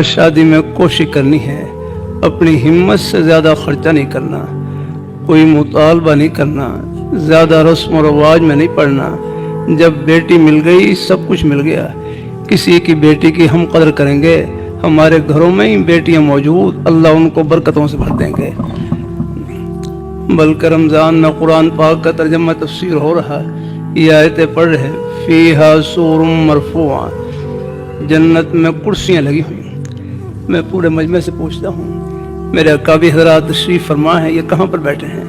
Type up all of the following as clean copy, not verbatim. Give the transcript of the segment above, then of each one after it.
شادی میں کوشش کرنی ہے، اپنی ہمت سے زیادہ خرچہ نہیں کرنا، کوئی مطالبہ نہیں کرنا، زیادہ رسم و رواج میں نہیں پڑنا۔ جب بیٹی مل گئی سب کچھ مل گیا۔ کسی کی بیٹی کی ہم قدر کریں گے، ہمارے گھروں میں ہی بیٹیاں موجود، اللہ ان کو برکتوں سے بھر دیں گے۔ بلکہ رمضان میں قرآن پاک کا ترجمہ تفسیر ہو رہا، یہ آیتیں پڑھ رہے، فیہا سور مرفوع، جنت میں کرسیاں لگی ہوئی۔ میں پورے مجمع سے پوچھتا ہوں، میرے اکابی حضرات تشریف فرما ہیں، یہ کہاں پر بیٹھے ہیں؟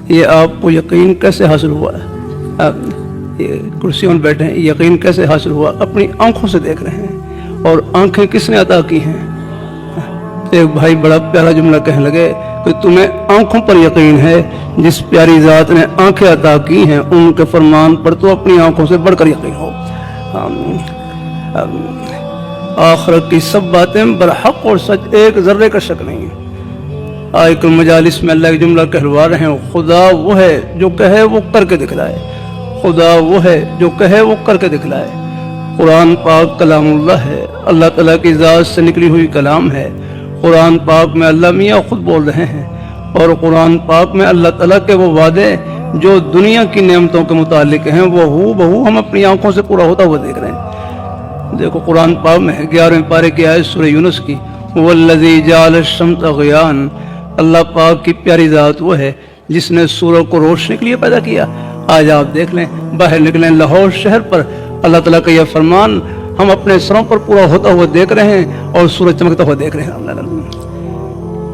یہ آپ کو یقین کیسے حاصل ہوا؟ آپ یہ کرسیوں میں بیٹھے ہیں، یقین کیسے حاصل ہوا؟ اپنی آنکھوں سے دیکھ رہے ہیں، اور آنکھیں کس نے عطا کی ہیں؟ ایک بھائی بڑا پیارا جملہ کہنے لگے کہ تمہیں آنکھوں پر یقین ہے، جس پیاری ذات نے آنکھیں عطا کی ہیں ان کے فرمان پر تو اپنی آنکھوں سے بڑھ کر یقین ہو۔ آخرت کی سب باتیں برحق اور سچ، ایک ذرے کا شک نہیں۔ آئے کل مجالس میں اللہ کی جملہ کہلوا رہے ہیں، خدا وہ ہے جو کہے وہ کر کے دکھلائے، خدا وہ ہے جو کہے وہ کر کے دکھلائے۔ قرآن پاک کلام اللہ ہے، اللہ تعالیٰ کی ذات سے نکلی ہوئی کلام ہے۔ قرآن پاک میں اللہ میاں خود بول رہے ہیں، اور قرآن پاک میں اللہ تعالیٰ کے وہ وعدے جو دنیا کی نعمتوں کے متعلق ہیں وہ ہو بہو ہم اپنی آنکھوں سے پورا ہوتا ہوا دیکھ رہے ہیں۔ دیکھو قرآن پاک میں 11ویں پارے کی آیت سورہ یونس کی، وَالَّذِي جَعَلَ الشَّمْسَ ضِيَاءً، اللہ پاک کی پیاری ذات وہ ہے جس نے سورج کو روشنی کے لیے پیدا کیا۔ آج آپ دیکھ لیں، باہر نکلیں لاہور شہر پر، اللہ تعالیٰ کا یہ فرمان ہم اپنے سروں پر پورا ہوتا ہوا دیکھ رہے ہیں، اور سورج چمکتا ہوا دیکھ رہے ہیں۔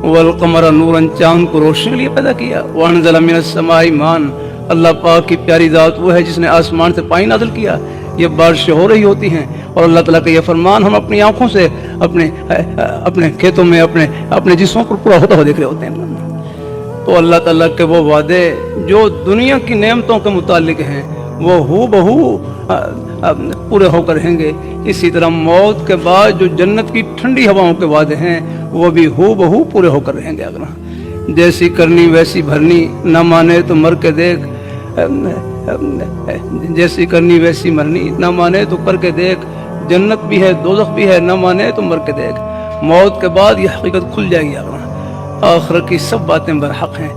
وَالْقَمَرَ نُورًا، چاند کو روشنی کے لیے پیدا کیا۔ وَأَنزَلَ مِنَ السَّمَاءِ مَاءً، اللہ پاک کی پیاری ذات وہ ہے جس نے آسمان سے پانی نازل کیا۔ یہ بارشیں ہو رہی ہوتی ہیں، اور اللہ تعالیٰ کا یہ فرمان ہم اپنی آنکھوں سے اپنے کھیتوں میں اپنے جسموں پر پورا ہوتا ہوا دیکھ رہے ہوتے ہیں۔ تو اللہ تعالیٰ کے وہ وعدے جو دنیا کی نعمتوں کے متعلق ہیں وہ ہو بہو پورے ہو کر رہیں گے۔ اسی طرح موت کے بعد جو جنت کی ٹھنڈی ہواؤں کے وعدے ہیں وہ بھی ہو بہو پورے ہو کر رہیں گے۔ اگر جیسی کرنی ویسی بھرنی، نہ مانے تو مر کے دیکھ، جیسی کرنی ویسی مرنی، نہ مانے تو کر کے دیکھ، جنت بھی ہے دوزخ بھی ہے، نہ مانے تو مر کے دیکھ۔ موت کے بعد یہ حقیقت کھل جائے گی۔ آخرت کی سب باتیں برحق ہیں۔